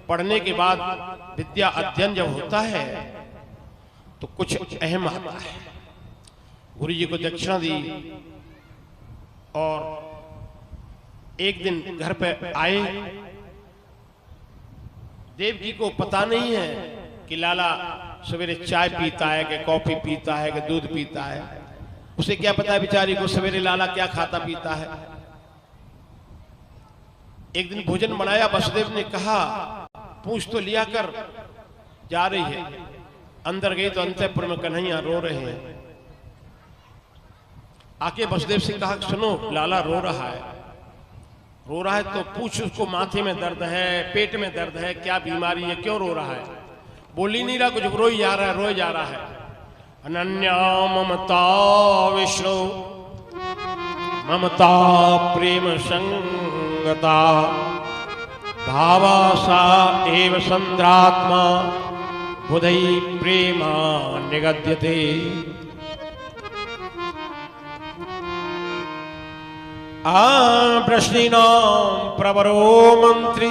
पढ़ने के बाद विद्या अध्ययन जब होता है तो कुछ अहम आता है। गुरु जी को दक्षिणा दी और एक दिन घर पे आए। देवकी को पता नहीं है कि लाला सवेरे चाय पीता है कि कॉफी पीता है कि दूध पीता है। उसे क्या पता है बेचारी को सवेरे लाला क्या खाता पीता है। एक दिन भोजन बनाया, वसुदेव ने कहा पूछ तो लिया कर। जा रही है, अंदर गई तो अंतःपुर में कन्हैया रो रहे हैं। आके वसुदेव से कहा सुनो लाला रो रहा है। रो रहा है तो पूछ उसको माथे में दर्द है, पेट में दर्द है, क्या बीमारी है, क्यों रो रहा है। बोली नहीं रहा, कुछ रोई जा रहा है, रोए जा रहा है। अनन्या ममता विष्णु ममता प्रेम संगता भावा सा एव संद्रात्मा बुधई प्रेमा निगद्यते। वृष्णीनां प्रवरो मंत्री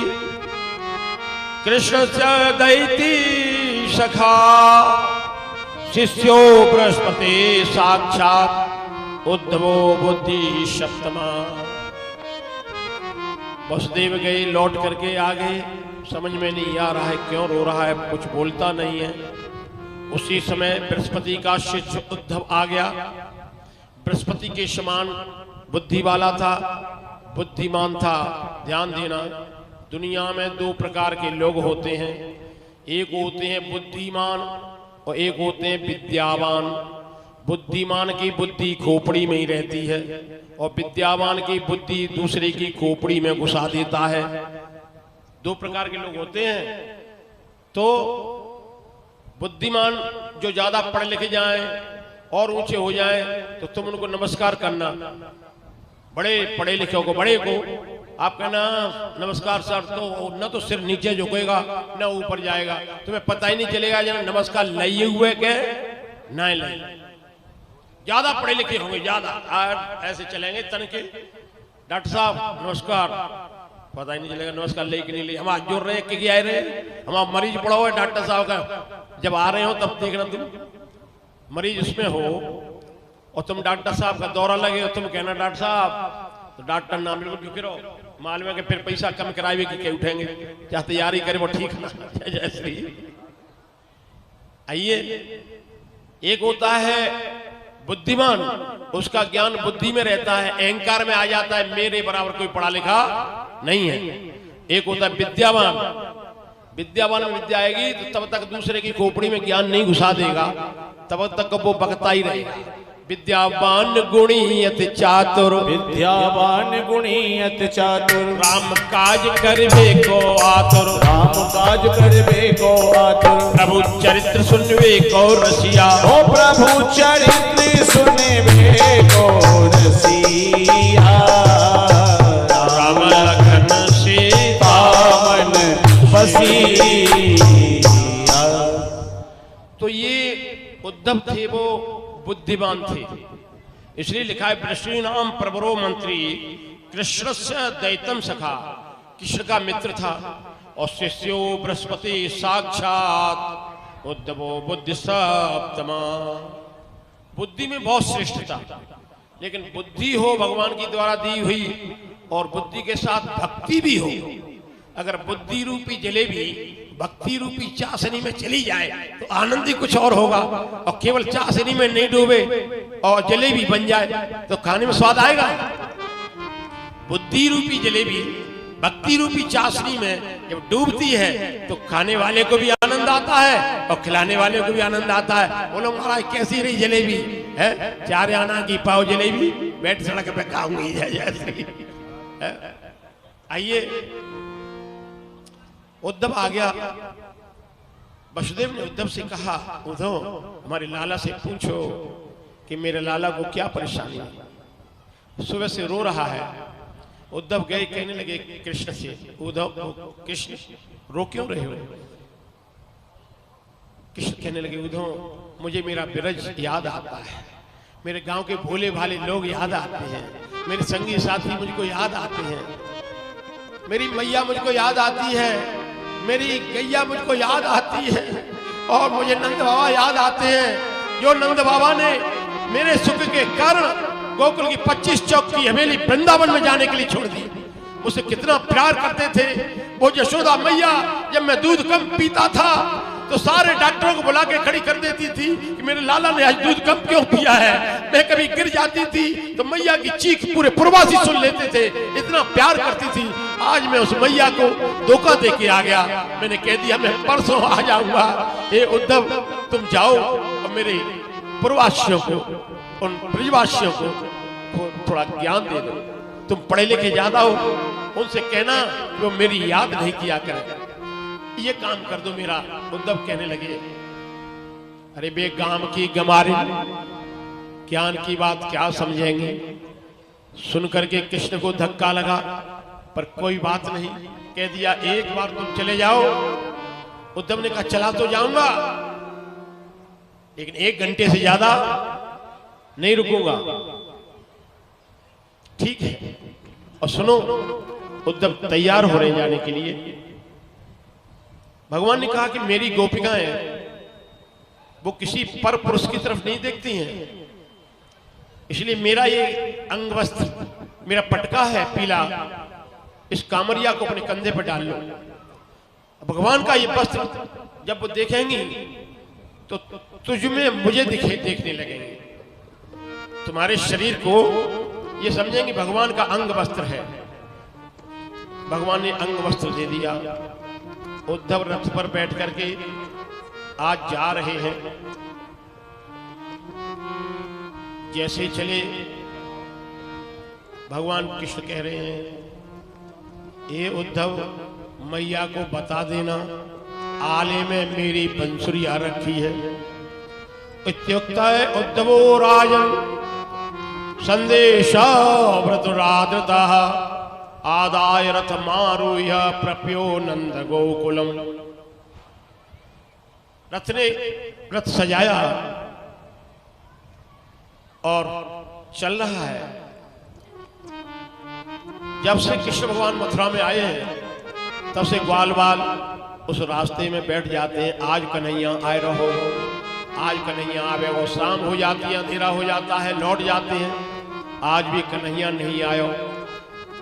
कृष्ण च दैती सखा शिष्यो बृहस्पति साक्षात उद्धवो बुद्धि सप्तमा। वसुदेव गए, लौट करके आ गए। समझ में नहीं आ रहा है क्यों रो रहा है, कुछ बोलता नहीं है। उसी समय बृहस्पति का शिष्य उद्धव आ गया। बृहस्पति के समान बुद्धि वाला था, बुद्धिमान था। ध्यान देना, दुनिया में दो प्रकार के लोग होते हैं। एक होते हैं बुद्धिमान और एक होते हैं विद्यावान। बुद्धिमान की बुद्धि खोपड़ी में ही रहती है और विद्यावान की बुद्धि दूसरे की खोपड़ी में घुसा देता है। दो प्रकार के लोग होते हैं। तो बुद्धिमान जो ज्यादा पढ़े लिखे जाएं और ऊंचे हो जाएं तो तुम उनको नमस्कार करना। बड़े पढ़े लिखे को, बड़े को आप कहना नमस्कार सर, तो न तो सिर नीचे झुकेगा न ऊपर जाएगा, तुम्हें पता ही नहीं चलेगा जब नमस्कार लिए हुए के नहीं लिए। ज्यादा पढ़े लिखे होंगे, ज्यादा ऐसे चलेंगे तन के, डॉक्टर साहब नमस्कार, पता ही नहीं चलेगा नमस्कार ले कि नहीं ले। हम आज जोड़ रहे कि आए रहे, हमारा मरीज पड़ा हुआ है डॉक्टर साहब का। जब आ रहे हो तब देखना, तुम मरीज उसमें हो और तुम डॉक्टर साहब का दौरा लगे और तुम कहना डॉक्टर साहब, तो डॉक्टर नाम बिल्कुल झुके रहो। मालूम है कि फिर पैसा कम करावे कि क्या उठेंगे, क्या तैयारी करे वो ठीक ना। जैसे आइए, एक होता है बुद्धिमान, उसका ज्ञान बुद्धि में रहता है, अहंकार में आ जाता है मेरे बराबर कोई पढ़ा लिखा नहीं है। एक होता है विद्यावान, विद्यावान में विद्या आएगी तो तब तक दूसरे की खोपड़ी में ज्ञान नहीं घुसा देगा, तब तक वो बकता ही रहेगा। विद्यावान गुणी अति चातुर, विद्यावान गुणी अति चातुर राम काज करबे को आतुर, राम काज करबे को आतुर प्रभु चरित्र सुनबे को रसिया, ओ प्रभु चरित्र सुनबे को रसिया। राम लखन सीता मन बसिया। तो ये उद्धव थे, वो बुद्धिमान थे। इसलिए लिखा है वृष्णीनाम प्रवरो मंत्री कृष्णस्य दैतम सखा। कृष्ण का मित्र था और शिष्यो बृहस्पति साक्षात उद्धवो बुद्धि सप्तमा। बुद्धि में बहुत श्रेष्ठ था, लेकिन बुद्धि हो भगवान की द्वारा दी हुई और बुद्धि के साथ भक्ति भी हो। अगर बुद्धि रूपी जलेबी भक्ति रूपी चाशनी में चली जाए तो आनंद ही कुछ और होगा, और केवल चाशनी में नहीं डूबे और जलेबी बन जाए तो खाने में स्वाद आएगा। बुद्धि रूपी जलेबी भक्ति रूपी चाशनी में जब डूबती है तो खाने वाले को भी आनंद आता है और खिलाने वाले को भी आनंद आता है। बोलो महाराज कैसी रही जलेबी है, 4 आना की पाव जलेबी, बैठ सड़क पे खाऊंगी जैसे। आइए, उद्धव आ गया। वसुदेव ने उद्धव से कहा उद्धव हमारे लाला से पूछो कि मेरे लाला को क्या परेशानी है, सुबह से रो रहा है। उद्धव गए, कहने लगे कृष्ण से, उद्धव कृष्ण रो क्यों रहे हो। कृष्ण कहने लगे उद्धव मुझे मेरा विरज याद आता है, मेरे गांव के भोले भाले लोग याद आते हैं, मेरे संगी साथी मुझको याद आते हैं, मेरी मैया मुझको याद आती है, मेरी गैया मुझको याद आती है और मुझे नंद बाबा याद आते हैं, जो नंद बाबा ने मेरे सुख के कारण गोकुल की 25 चौक की हवेली वृंदावन में जाने के लिए छोड़ दी। उसे कितना प्यार करते थे वो यशोदा मैया। जब मैं दूध कम पीता था तो सारे डॉक्टरों को बुला के खड़ी कर देती थी कि मेरे लाला ने आज दूध कम क्यों पिया है। मैं कभी गिर जाती थी तो मैया की चीख पूरे पूर्वासी सुन लेते थे, इतना प्यार करती थी। आज मैं उस मैया को धोखा दे के आ गया। मैंने कह दिया मैं परसों आ जाऊंगा। हे उद्धव, तुम जाओ और मेरे पूर्वासियों को, उन ब्रजवासियों को थोड़ा ज्ञान दे दो। तुम पढ़े लिखे ज्यादा हो, उनसे कहना वो मेरी याद नहीं किया करे, ये काम कर दो मेरा। उद्धव कहने लगे, अरे बे गांव की गमारी, ज्ञान की बात क्या समझेंगे। सुन करके कृष्ण को धक्का लगा, पर कोई बात नहीं, कह दिया एक बार तुम चले जाओ। उद्धव ने कहा चला तो जाऊंगा, लेकिन 1 घंटे से ज्यादा नहीं रुकूंगा। ठीक है। और सुनो, उद्धव तैयार हो रहे जाने के लिए। भगवान ने कहा कि मेरी गोपिकाएं वो किसी पर पुरुष की तरफ नहीं देखती हैं, इसलिए मेरा ये अंग वस्त्र, मेरा पटका है पीला, इस कामरिया को अपने कंधे पर डाल लो। भगवान का ये वस्त्र जब वो देखेंगी तो तुझ में मुझे देखने लगेंगे। तुम्हारे शरीर को ये समझेंगे भगवान का अंग वस्त्र है। भगवान ने अंग वस्त्र दे दिया। उद्धव रथ पर बैठ करके आज जा रहे हैं। जैसे चले, भगवान कृष्ण कह रहे हैं, ये उद्धव मैया को बता देना आले में मेरी बंसुरी आ रखी है। इत्युक्ता है उद्धवो राजन संदेशा व्रतुराद्रता आदाय रथ मारूह्य प्रप्यो नंद गोकुलम। रथ ने रथ सजाया और चल रहा है। जब से कृष्ण भगवान मथुरा में आए हैं तब से ग्वाल बाल उस रास्ते में बैठ जाते हैं। आज कन्हैया आए रहो, आज कन्हैया आवे वो। शाम हो जाती है, अंधेरा हो जाता है, लौट जाते हैं, आज भी कन्हैया नहीं आयो।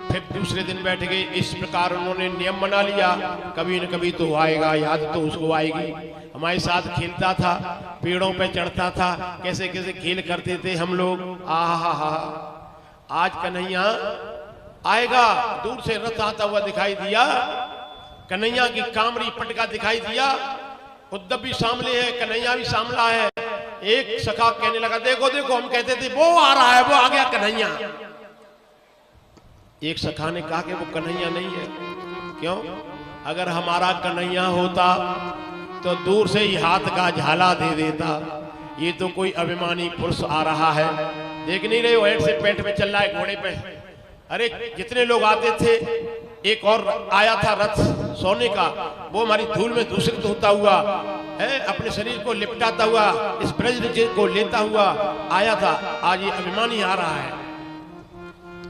फिर दूसरे दिन बैठ गए। इस प्रकार उन्होंने नियम बना लिया, कभी न कभी तो आएगा, याद तो उसको आएगी। हमारे साथ खेलता था, पेड़ों पे चढ़ता था, कैसे कैसे खेल करते थे हम लोग। आहा, आज कन्हैया आएगा। दूर से रथ आता हुआ दिखाई दिया, कन्हैया की कामरी पटका दिखाई दिया। उद्धव भी सामने है, कन्हैया भी सामला है। एक सखा कहने लगा, देखो देखो, हम कहते थे वो आ रहा है, वो आ गया कन्हैया। एक सखा ने कहा कि वो कन्हैया नहीं है। क्यों? अगर हमारा कन्हैया होता तो दूर से ही हाथ का झाला दे देता। ये तो कोई अभिमानी पुरुष आ रहा है। देख नहीं रहे हो, हेड से पेट में चल रहा है घोड़े पे। अरे जितने लोग आते थे, एक और आया था रथ सोने का, वो हमारी धूल में दूषित होता हुआ है, अपने शरीर को लिपटाता हुआ, इस ब्रज को लेता हुआ आया था। आज ये अभिमानी आ रहा है।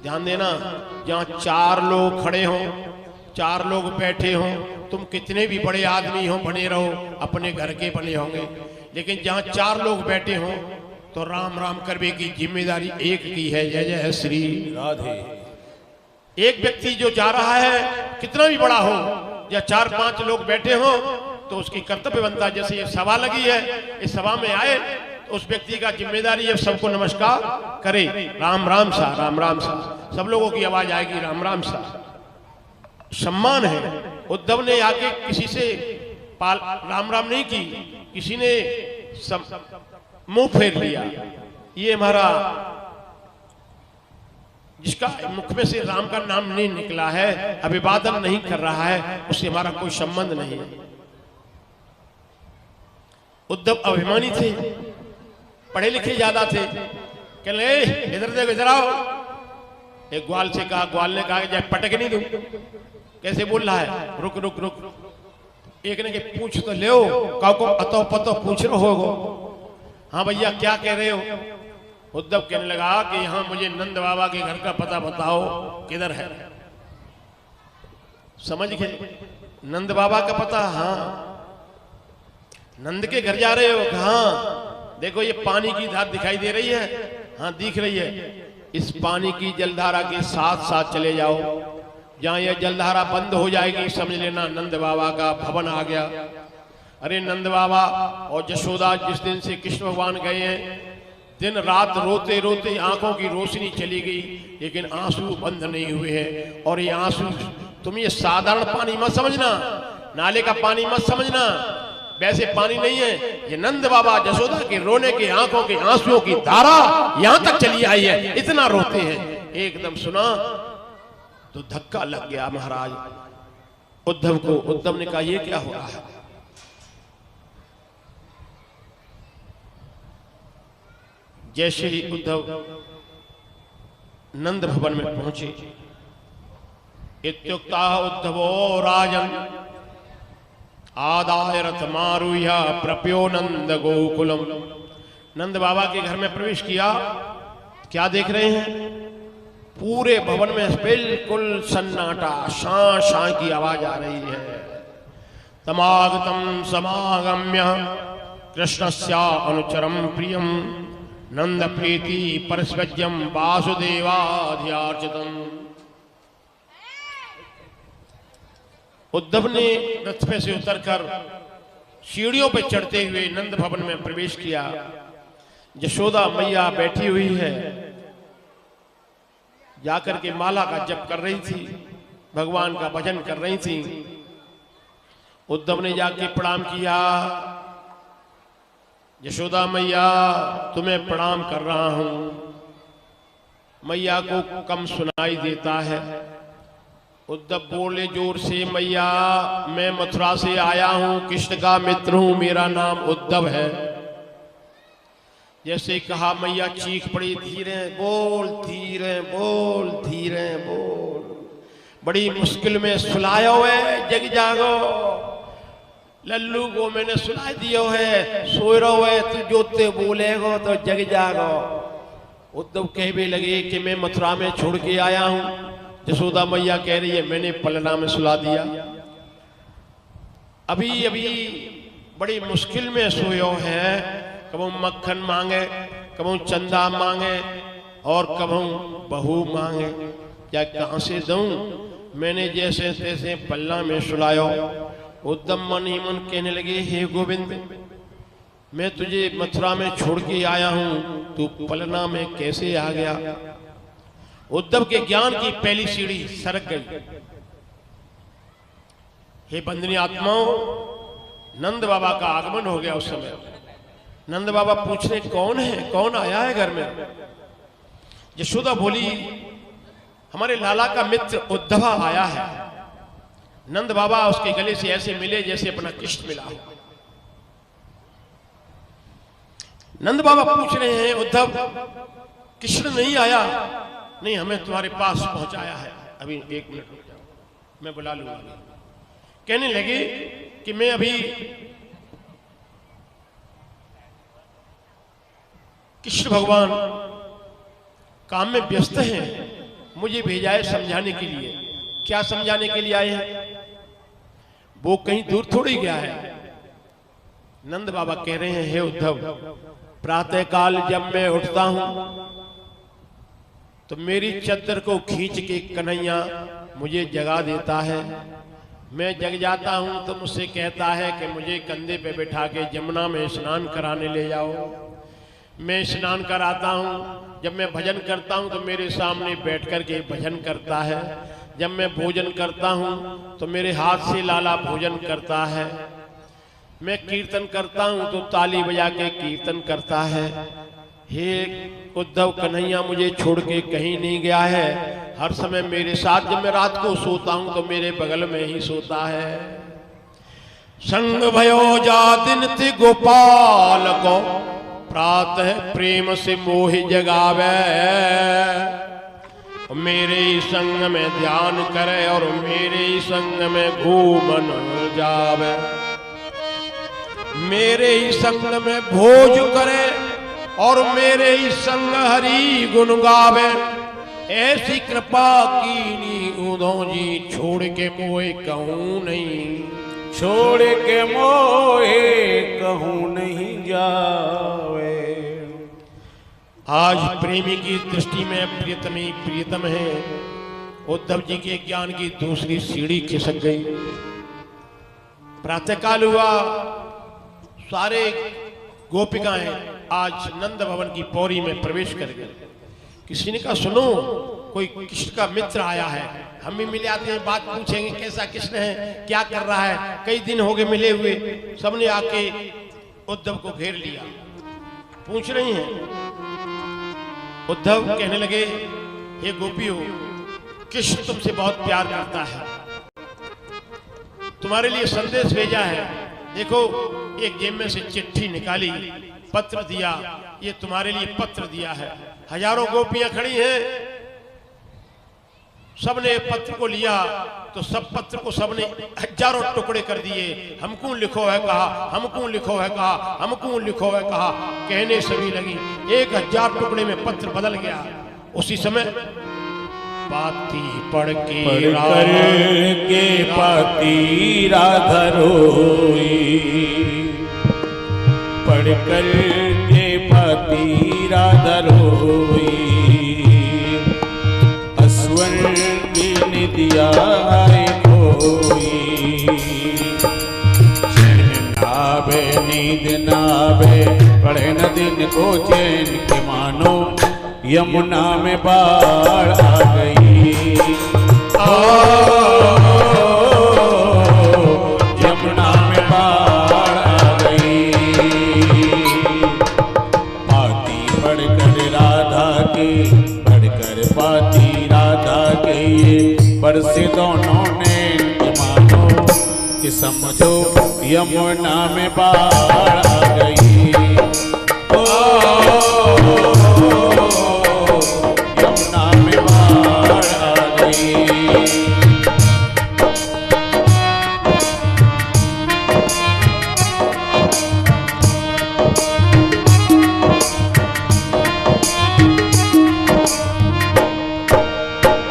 ध्यान देना, जहां 4 लोग खड़े हों, 4 लोग बैठे हों, तुम कितने भी बड़े आदमी हो बने रहो, अपने घर के बने होंगे। लेकिन जहां 4 लोग बैठे हों तो राम राम करने की जिम्मेदारी एक की है। जय जय श्री राधे। एक व्यक्ति जो जा रहा है, कितना भी बड़ा हो, या 4-5 लोग बैठे हो, तो उसकी कर्तव्य बनता है। जैसे ये सभा लगी है, इस सभा में आए तो उस व्यक्ति का जिम्मेदारी है सबको नमस्कार करे, राम राम सा, राम राम सा। सब लोगों की आवाज आएगी राम राम सा। सम्मान है। उद्धव ने आके किसी से राम राम नहीं की, किसी ने मुंह फेर लिया। ये हमारा, जिसका मुख में से राम का नाम नहीं निकला है, अभिवादन नहीं कर रहा है, उससे हमारा कोई संबंध नहीं है। उद्धव अभिमानी थे, पढ़े लिखे ज्यादा थे। कहले इधर देखो, इधर आओ। एक ग्वाल से कहा, ग्वाल ने कहा कि जब पटक नहीं दूं। कैसे बोल रहा है, रुक रुक रुक। एक ने के पूछ तो ले, काऊ को अतो पतो पूछ रहे हो। हाँ भैया क्या कह रहे हो? उद्धव कहने लगा कि यहां मुझे नंद बाबा के घर का पता बताओ, किधर है। समझ गए? नंद बाबा का पता? हाँ। नंद के घर जा रहे हो? हाँ। देखो ये पानी की धार दिखाई दे रही है? हाँ दिख रही है। इस पानी की जलधारा के साथ साथ चले जाओ, जहां यह जलधारा बंद हो जाएगी समझ लेना नंद बाबा का भवन आ गया। अरे नंद बाबा और जशोदा जिस दिन से कृष्ण भगवान गए हैं, दिन रात रोते रोते आंखों की रोशनी चली गई, लेकिन आंसू बंद नहीं हुए हैं। और ये आंसू तुम ये साधारण पानी मत समझना, नाले का पानी मत समझना, वैसे पानी नहीं है। ये नंद बाबा जशोदा के रोने के आंखों के आंसुओं की धारा यहां तक चली आई है, इतना रोते हैं। एकदम सुना तो धक्का लग गया महाराज उद्धव को। उद्धव ने कहा ये क्या हो रहा है? जैसे ही उद्धव नंद भवन में पहुंचे, इत्युक्ता उद्धवो राजन आदाय रथमारुह्य प्रप्यो नंद गोकुलम। नंद बाबा के घर में प्रवेश किया। क्या देख रहे हैं? पूरे भवन में बिल्कुल सन्नाटा, शां शां की आवाज आ रही है। तमागतम समागम्य कृष्णस्या अनुचरम प्रियम नंद प्रीति परस्वज्यम वासुदेवाध्यार्चितम। उद्धव ने रथ पे से उतरकर सीढ़ियों पे चढ़ते हुए नंद भवन में प्रवेश किया। यशोदा मैया बैठी हुई है, जाकर के माला का जप कर रही थी, भगवान का भजन कर रही थी। उद्धव ने जाके प्रणाम किया। यशोदा मैया तुम्हें प्रणाम कर रहा हूं। मैया को कम सुनाई देता है। उद्धव बोले जोर से, मैया मैं मथुरा से आया हूं, कृष्ण का मित्र हूं, मेरा नाम उद्धव है। जैसे कहा मैया चीख पड़ी, धीरे बोल, धीरे बोल, धीरे बोल, बड़ी मुश्किल में सुलायो है, जग जागो, लल्लू को मैंने सुला दियो है, सोए रहो है, तू जोते बोलेगो तो जग जागो। उद्धव कहने लगे कि मैं मथुरा में छोड़ के आया हूं। यशोदा मैया कह रही है मैंने पलना में सुला दिया, अभी अभी बड़ी मुश्किल में सोयो है। कबू मक्खन मांगे, कबू चंदा मांगे और कबू बहू मांगे, क्या कहां से दूं? मैंने जैसे तैसे पलना में सुलायो। उद्धव मन ही मन कहने लगे, हे गोविंद मैं तुझे मथुरा में छोड़ के आया हूं, तू पलना में कैसे आ गया? उद्धव के ज्ञान की पहली सीढ़ी सरक गई। हे बंदनी आत्माओं, नंद बाबा का आगमन हो गया। उस समय नंद बाबा पूछ रहे कौन है, कौन आया है घर में? यशोदा बोली हमारे लाला का मित्र उद्धव आया है। नंद बाबा उसके गले से ऐसे मिले जैसे अपना कृष्ण मिला हो। नंद बाबा पूछ रहे हैं उद्धव कृष्ण नहीं आया? नहीं, हमें तुम्हारे पास पहुंचाया है। अभी एक मिनट रुक जाओ, मैं बुला लूंगा। कहने लगे कि मैं अभी कृष्ण भगवान काम में व्यस्त हैं, मुझे भेजा है समझाने के लिए। क्या समझाने के लिए आए हैं? वो कहीं दूर थोड़ी गया है। नंद बाबा कह रहे हैं हे उद्धव, प्रातः काल जब मैं उठता हूं तो मेरी चद्दर को खींच के कन्हैया मुझे जगा देता है। मैं जग जाता हूं तो मुझसे कहता है कि मुझे कंधे पे बैठा के जमुना में स्नान कराने ले जाओ। मैं स्नान कराता हूं। जब मैं भजन करता हूं तो मेरे सामने बैठ कर के भजन करता है। जब मैं भोजन करता हूं तो मेरे हाथ से लाला भोजन करता है। मैं कीर्तन करता हूं तो ताली बजा के कीर्तन करता है। हे उद्धव, कन्हैया मुझे छोड़ के कहीं नहीं गया है, हर समय मेरे साथ। जब मैं रात को सोता हूं तो मेरे बगल में ही सोता है। संग भयो जातिन ति गोपाल को प्रातः प्रेम से मोहि जगावे। मेरे ही संग में ध्यान करे और मेरे ही संग में घूमन जावे। मेरे ही संग में भोज करे और मेरे ही संग हरि गुण गावे। ऐसी कृपा कीनी उदो जी, छोड़ के मोए कहूँ नहीं, छोड़ के मोए कहूँ नहीं जावे। आज प्रेमी की दृष्टि में प्रियतमी प्रियतम है। उद्धव जी के ज्ञान की दूसरी सीढ़ी खिसक गई। प्रातःकाल हुआ, सारे गोपिकाएं आज नंद भवन की पौड़ी में प्रवेश कर गए। किसी ने कहा सुनो, कोई कृष्ण का मित्र आया है, हम भी मिले आते हैं, बात पूछेंगे कैसा कृष्ण है, क्या कर रहा है, कई दिन हो गए मिले हुए। सबने आके उद्धव को घेर लिया, पूछ रही हैं। उद्धव कहने लगे, हे गोपियों, कृष्ण तुमसे बहुत प्यार करता है, तुम्हारे लिए संदेश भेजा है। देखो, एक जेब में से चिट्ठी निकाली, पत्र दिया, ये तुम्हारे लिए पत्र दिया है। हजारों गोपियां खड़ी हैं, सबने पत्र को लिया तो सब पत्र को सबने हजारों टुकड़े कर दिए। हमको लिखो है कहा, हमको लिखो है कहा, हमको लिखो है कहा, कहने सभी लगी। 1000 टुकड़े में पत्र बदल गया। उसी समय पाती पढ़ के पाती राधा रोई, पढ़ कर के पाती राधा रोई, अस्वर की निदिया है कोई, चैन नावे नींद नावे, पढ़े न दिन को चैन के मानो, यमुना में बाढ़ आ गई। यमुना में बाढ़ आ गई। पाती पढ़कर राधा के, पढ़कर पाती राधा के, ये बरसे दोनों ने मानो कि समझो यमुना में बाढ़ आ गई। यमुना में बाढ़ आ गई।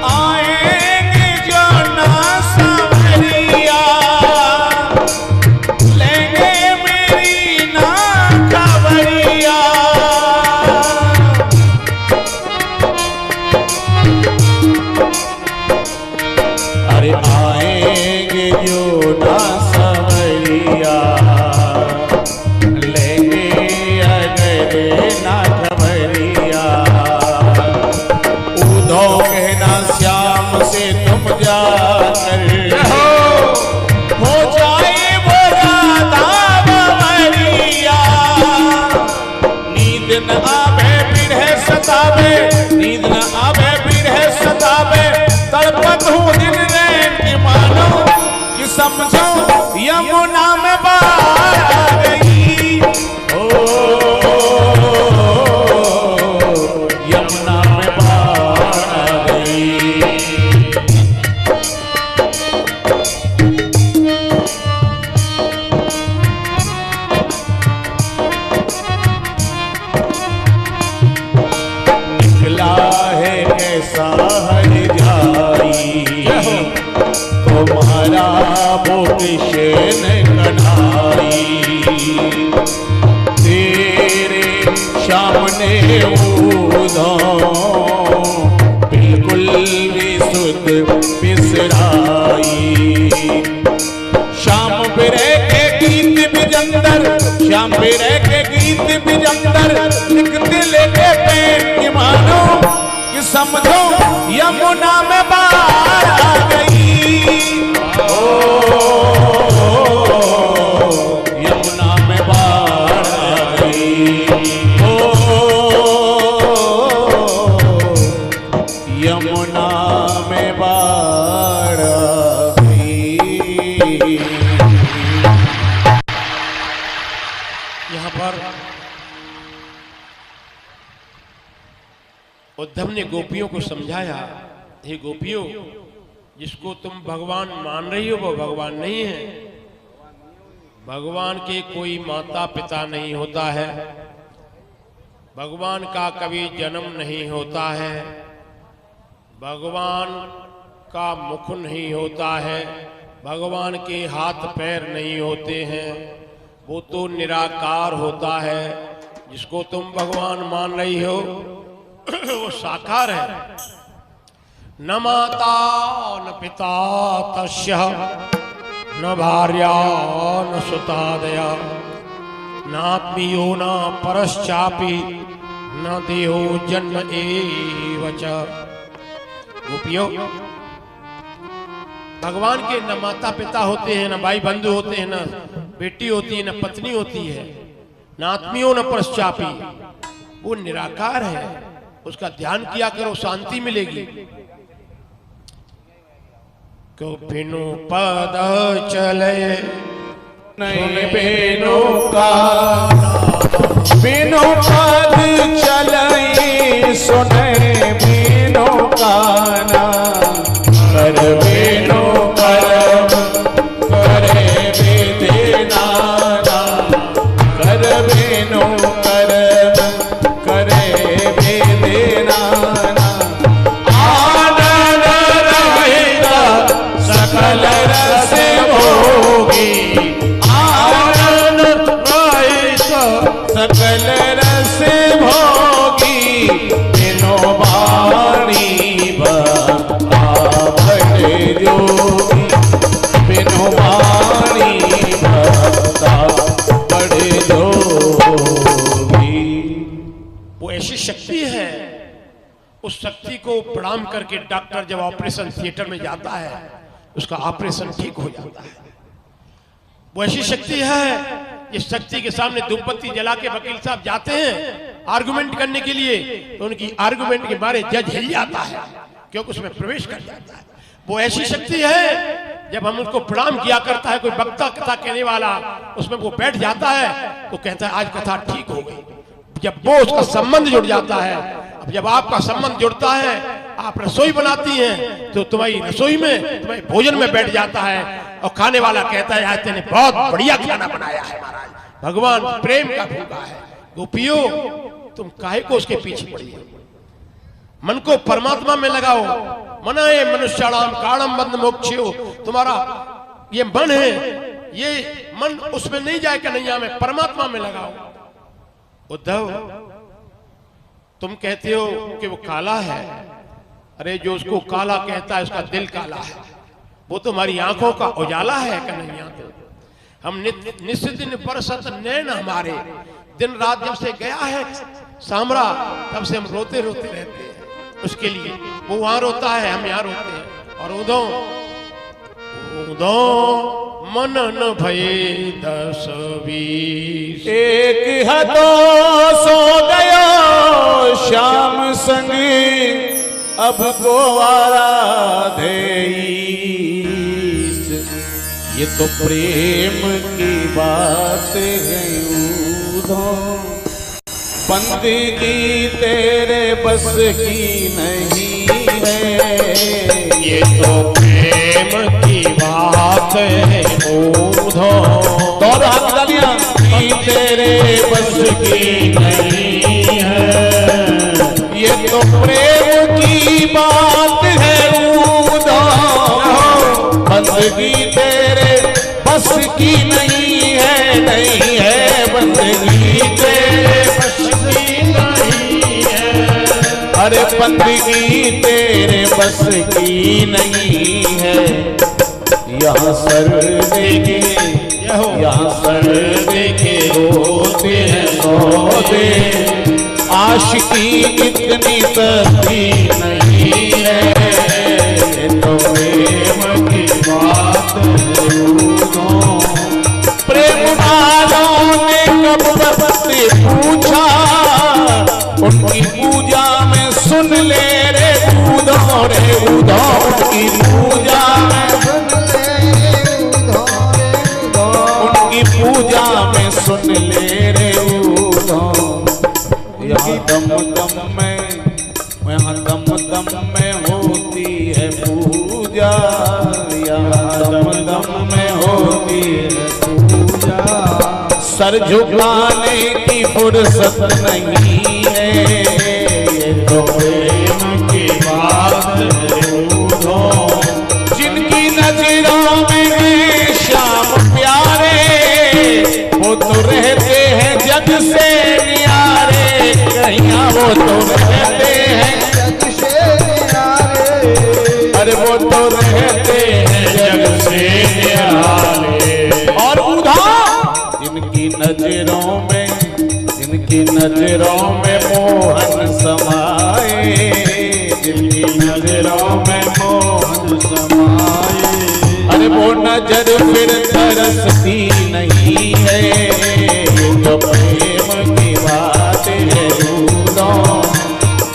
आएंगे जो ना सांवरिया, लेंगे मेरी ना खबरिया। अरे आएंगे जो ना सांवरिया, लेंगे अगर ना खबरिया। उधो कहना श्याम से तुम जाकर, हो जाए वो राधा बवरिया। नींद न आवे बिरह सतावे, नींद न आवे बिरह सतावे, तड़पत हूँ दिन रैन की मानो, कि समझो यमुना में बाढ़ आ गई। ओ यमुना में बाढ़ आ गई। निकला है कैसा हर जाई, तुम्हारा वो कृष्ण कन्हाई। तेरे सामने उधो बिल्कुल भी शुद्ध बिसराई। श्याम बिरह के गीत बिजंदर, श्याम बिरह के गीत बिजंदर, लिखते लेके पेट की मानो, कि समझो यमुना में बाढ़ आ गई। यमुना में बाढ़ आ गई। यमुना में बाढ़ आ गई। यहाँ पर उद्धव ने गोपियों को समझाया, हे गोपियों, जिसको तुम भगवान मान रही हो वो भगवान नहीं है। भगवान के कोई माता पिता नहीं होता है, भगवान का कभी जन्म नहीं होता है, भगवान का मुख नहीं होता है, भगवान के हाथ पैर नहीं होते हैं, वो तो निराकार होता है। जिसको तुम भगवान मान रही हो वो साकार है। न माता न पिता तस्य न भार्या न सुतादया नात्मीयो न परश्चापि न देहो जन्म एव च। गोपियों, भगवान के न माता पिता होते हैं, न भाई बंधु होते हैं, न बेटी होती है, न पत्नी होती है, न आत्मियों न परश्चापी। वो निराकार है, उसका ध्यान किया करो, शांति मिलेगी। क्यों बिनु पद चले नहीं बिनु का, बिनु पद चले सुने बिनु काना, कर बिनु कर्म करे विधि नाना, कर बिनु कर्म करे विधि नाना। आनंद रहित सकल रस भोगी, आनंद रहित सकल रस भोगी, बिनु वाणी बता बड़े जोगी, बिनु वाणी बता बड़े जोगी। वो ऐसी शक्ति है, उस शक्ति को प्रणाम करके डॉक्टर जब ऑपरेशन थिएटर में जाता है उसका ऑपरेशन ठीक हो जाता है। वो ऐसी शक्ति है, इस शक्ति के सामने धूपबत्ती जला के वकील साहब जाते हैं आर्गुमेंट करने के लिए, तो उनकी आर्गुमेंट के बारे जज हिल जाता है क्योंकि उसमें प्रवेश कर जाता है। वो ऐसी शक्ति है, जब हम उसको प्रणाम किया करता है कोई वक्ता कथा कहने वाला, उसमें वो बैठ जाता है तो कहता है आज कथा ठीक हो गई। जब वो उसका संबंध जुड़ जाता है, अब जब आपका संबंध जुड़ता है, आप रसोई बनाती हैं तो तुम्हारी रसोई में, तुम्हारे भोजन में बैठ जाता है और खाने वाला कहता है आज तेने बहुत बढ़िया खाना बनाया है महाराज। भगवान प्रेम का भूखा है। गोपियों, तुम काहे को उसके पीछे पड़ी हो? मन को परमात्मा में लगाओ। मनाए मनुष्याणाम काणम बंध मोक्षो। तुम्हारा ये मन है, ये मन उसमें नहीं जाए कन्हैया में, परमात्मा में लगाओ। उद्धव, तुम कहते हो कि वो काला है, अरे जो उसको काला कहता है उसका दिल काला है, वो तुम्हारी आंखों का उजाला है कन्हैया। तो हम निश्चित दिन बरसत नैन हमारे, दिन रात जब से गया है सामरा तब से हम रोते रोते रहते हैं उसके लिए। वो वहां रोता है, हम यहाँ रोते हैं। और उदो उदो मन न भये 10 20, एक हतो सो गया श्याम संग, अब गोवारा देईस। ये तो प्रेम की बात है उधो, बंदगी तेरे बस की नहीं है। ये तो प्रेम की बात है उधो, तो तालियां, तेरे बस की नहीं है। ये तो प्रेम की बात है उधो, बंदगी तेरे बस की नहीं है, नहीं है बंदगी तेरे बस की नहीं है। अरे बंदगी तेरे बस की नहीं है। यहाँ सर देखे, यहाँ सर देखे रोते हैं सौदे, आशिकी इतनी सस्ती नहीं है। तो प्रेम की बात है, प्रेम वालों ने कब से पूछा, उनकी पूजा में सुन ले रे उधो, रे उधो उनकी पूजा में, उनकी पूजा में सुन ले रे उधो। यहाँ दम दम में, यहाँ दम दम में होती है पूजा, यहाँ दम दम में होती है पूजा। सर झुकाने की फुर्सत नहीं है। ये तो प्रेम की बात जिनकी नजरों में मोहन समाए, जिनकी नजरों में मोहन समाए, अरे वो नजर फिर तरसती नहीं है, ये जो प्रेम की बात है दूरों,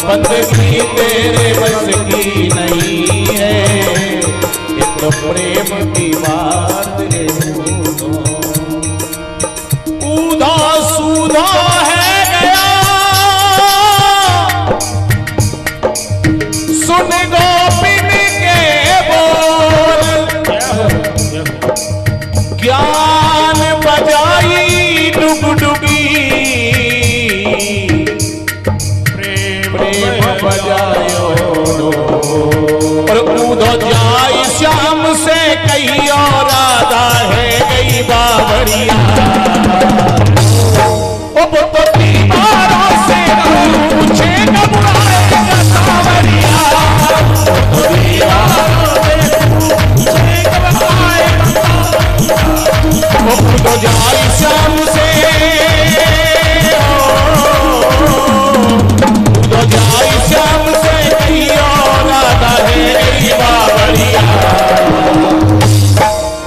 बंदगी तेरे बस की नहीं है, ये तो प्रेम की बात है दूरों। ऊधा सूधा है गया, सुन गोपिन के बोल, ज्ञान बजाई डुगडुगी, प्रेम बजायो और कूदो जाई श्याम से कहीं और राधा है गई बावरिया, वो तो दीवारों से पूछे कब आएगा सावरिया, वो तो दीवारों से पूछे कब आएगा, वो तो जाई श्याम से, तो जाई श्याम से कहीं और राधा है बावरिया,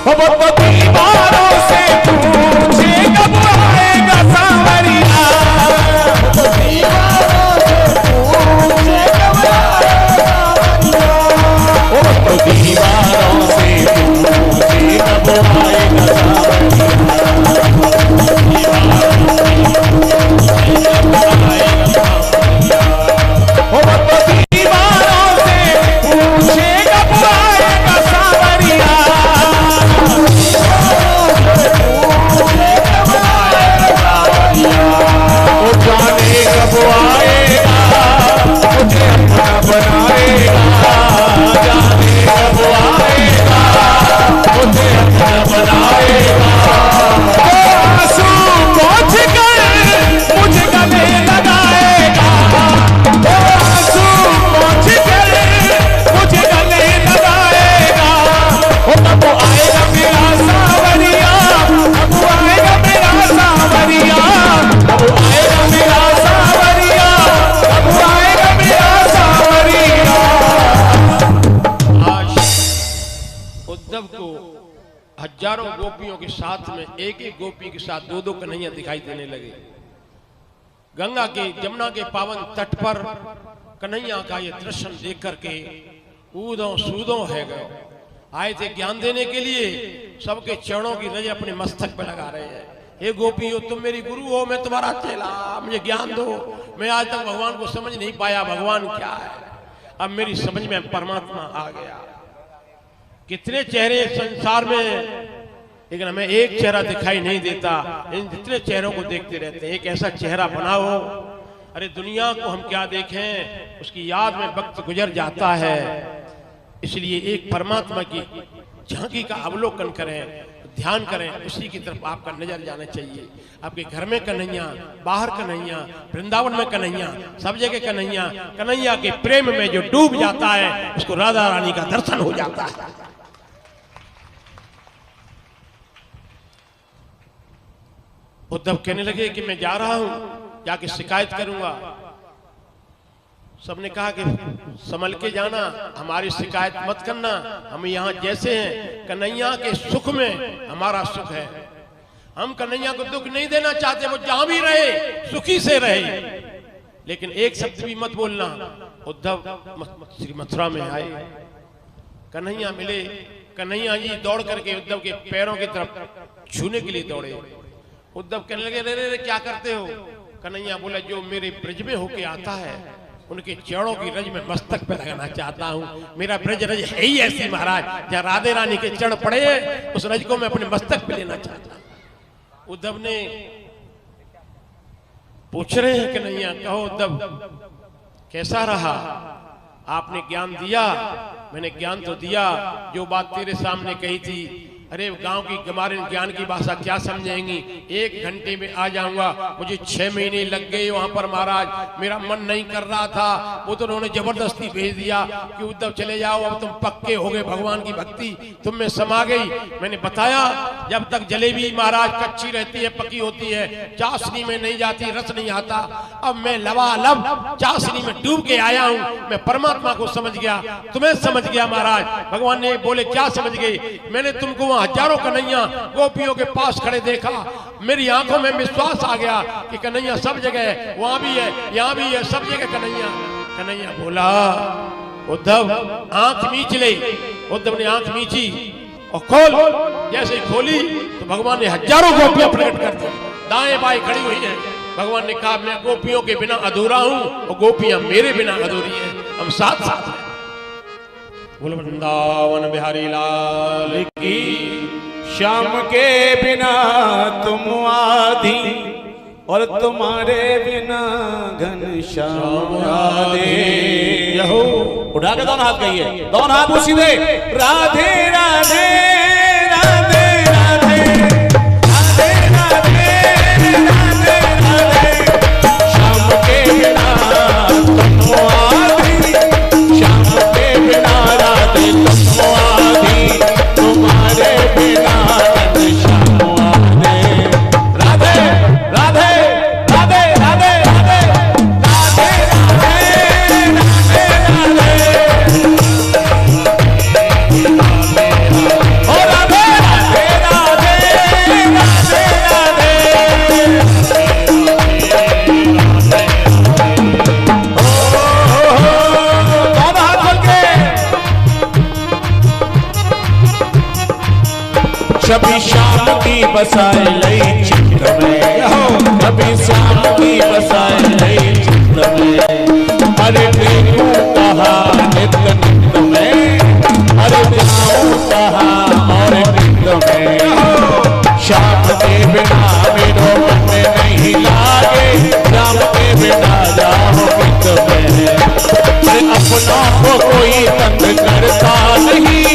वो तो दीवारों से पूछे कब आएगा सावरिया, वो तो दीवारों से पूछे कब आएगा सावरिया, वो जाने कब आएगा मुझे अपना बनाएगा, जाने कब आएगा मुझे अपना बनाएगा, आंसू पोंछ कर मुझे गले लगाएगा, आंसू पोंछ कर मुझे गले लगाएगा, तब आएगा मेरा सावरिया, तब आएगा मेरा सावरिया, तब आएगा मेरा सावरिया, तब आएगा मेरा सावरिया। आज उद्धव को हजारों गोपियों के साथ में एक एक गोपी के साथ दो दो कन्हैया दिखाई देने लगे। गंगा के जमुना के पावन तट पर कन्हैया का ये दर्शन देख करके ऊदों सूदों है गए, आए थे ज्ञान देने के लिए, सबके चरणों की नजर अपने मस्तक पर लगा रहे हैं। हे गोपी हो, तुम मेरी गुरु हो, मैं तुम्हारा चेला, मुझे ज्ञान दो, मैं आज तक भगवान को समझ नहीं पाया, भगवान क्या है, अब मेरी समझ में परमात्मा आ गया। कितने चेहरे संसार में, लेकिन हमें एक चेहरा दिखाई नहीं देता, इन जितने चेहरों को देखते रहते हैं। एक ऐसा चेहरा बनाओ, अरे दुनिया को हम क्या देखें, उसकी याद में वक्त गुजर जाता है। इसलिए एक परमात्मा की झांकी का अवलोकन करें, ध्यान करें, उसी की तरफ आपका नजर जाना चाहिए। आपके घर में कन्हैया, बाहर कन्हैया, वृंदावन में कन्हैया, सब जगह कन्हैया, कन्हैया के प्रेम में जो डूब जाता है उसको राधा रानी का दर्शन हो जाता है। उद्धव कहने लगे कि मैं जा रहा हूं, जाके शिकायत करूंगा। सबने कहा कि संभल के जाना, हमारी शिकायत मत करना, हम यहाँ जैसे हैं, कन्हैया के सुख में हमारा सुख है, हम कन्हैया को दुख नहीं देना चाहते, वो जहां भी रहे सुखी से रहे, लेकिन एक शब्द भी मत बोलना। उद्धव श्री मथुरा में आए, कन्हैया मिले, कन्हैया जी दौड़ करके उद्धव के पैरों की तरफ छूने के लिए दौड़े। उद्धव कहने लगे, रे रे रे क्या करते हो? कन्हैया बोला, जो मेरे ब्रज में होके आता है उनके चरणों की रज में मस्तक पे लगाना चाहता हूँ। मेरा ब्रज रज है ही ऐसी महाराज, जहाँ राधे रानी के चरण पड़े उस रज को मैं अपने मस्तक पे लेना चाहता हूँ। उद्धव ने पूछ रहे हैं कन्हैया, कहो उद्धव कैसा रहा? आपने ज्ञान दिया, मैंने ज्ञान तो दिया, जो बात तेरे सामने कही थी अरे गांव की गमारिन ज्ञान की भाषा क्या समझेंगी, 1 घंटे में आ जाऊंगा। मुझे 6 महीने लग गए वहां पर महाराज, मेरा मन नहीं कर रहा था। वो तो उन्होंने जबरदस्ती भेज दिया कि उद्धव चले जाओ, अब तुम पक्के हो गए, भगवान की भक्ति तुम में समा गई। मैंने बताया जब तक जलेबी महाराज कच्ची रहती है, पकी होती है, चाशनी में नहीं जाती, रस नहीं आता। अब मैं लबालब चाशनी में डूब के आया हूं, मैं परमात्मा को समझ गया, तुम्हें समझ गया महाराज। भगवान ने बोले क्या समझ गए? मैंने तुमको हजारों कन्हैया गोपियों के पास खड़े देखा, मेरी आंखों में विश्वास आ गया कि कन्हैया सब जगह है, वहां भी है, यहाँ भी है, सब जगह कन्हैया। कन्हैया बोला उद्धव आंख मीच ले। उद्धव ने आंख मीची और खोल, जैसे ही खोली तो भगवान ने हजारों गोपियां प्रकट कर दी, दाएं बाएं खड़ी हुई है। भगवान ने कहा मैं गोपियों के बिना अधूरा हूं और गोपियां मेरे बिना अधूरी हैं, हम साथ साथ हैं। बोलो वृंदावन बिहारी लाल की। श्याम के बिना तुम आधी और तुम्हारे बिना घनश्याम राधे। यहो उठा के दोनों हाथ कहिए, दोनों हाथ उसी दे, राधे राधे राधे राधे राधे राधे राधे राधे। श्याम के बिना तुम आधी, श्याम के बिना राधे तुम आधी, तुम्हारे बिना घनश्याम राधे। राधे राधे राधे राधे राधे राधे राधे राधे ओ राधे राधे राधे राधे राधे। कभी शाम की बसाए लई चित्र में, कभी शाम की बसाए लई चित्र में। अरे देखूं कहा नित्य नित्य में, अरे जाऊं कहा और नित्य में। श्याम के बिना मेरो मन नहीं लागे, श्याम के बिना जाओ नित्य में। अरे अपनों को कोई तंग करता नहीं,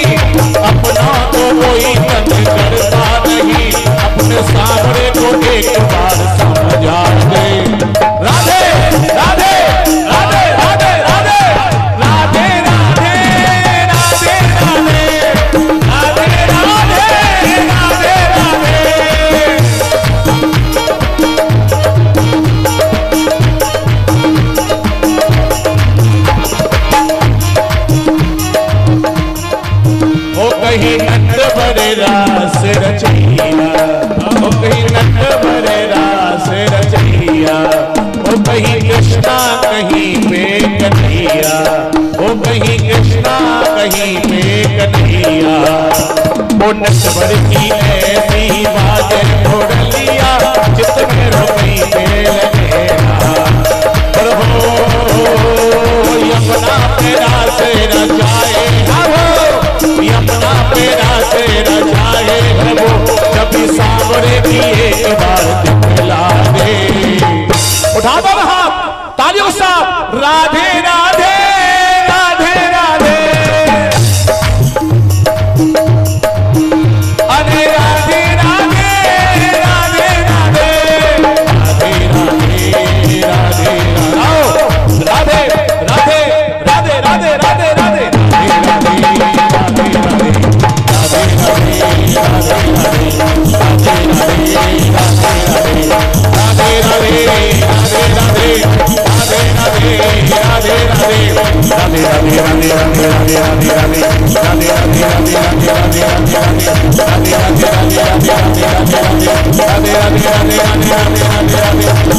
अपनों को कोई तंग करता नहीं, अपने सामने को एक बार समझा दे। राधे राधे राधे राधे राधे राधे राधे राधे राधे राधे राधे राधे। ओ कहीं नंद बड़े रास रचैया, ओ कहीं नंद बड़े रास रचैया। ओ कहीं कृष्णा कहीं पे कन्हैया, ओ कहीं कृष्णा कहीं पे कन्हैया। ओ नटवर की ऐसी बात मुरलिया, चित में रोई पे लगे पर हो यमुना तेरा से रचाए, यमुना पेरा से रचाए प्रभु, कभी सामने भी एक बार दिखला दे। उठा दो हाथ तालियों से, राधे राधे राधे राधे। अरे राधे राधे राधे राधे राधे राधे राधे राधे राधे राधे राधे राधे राधे राधे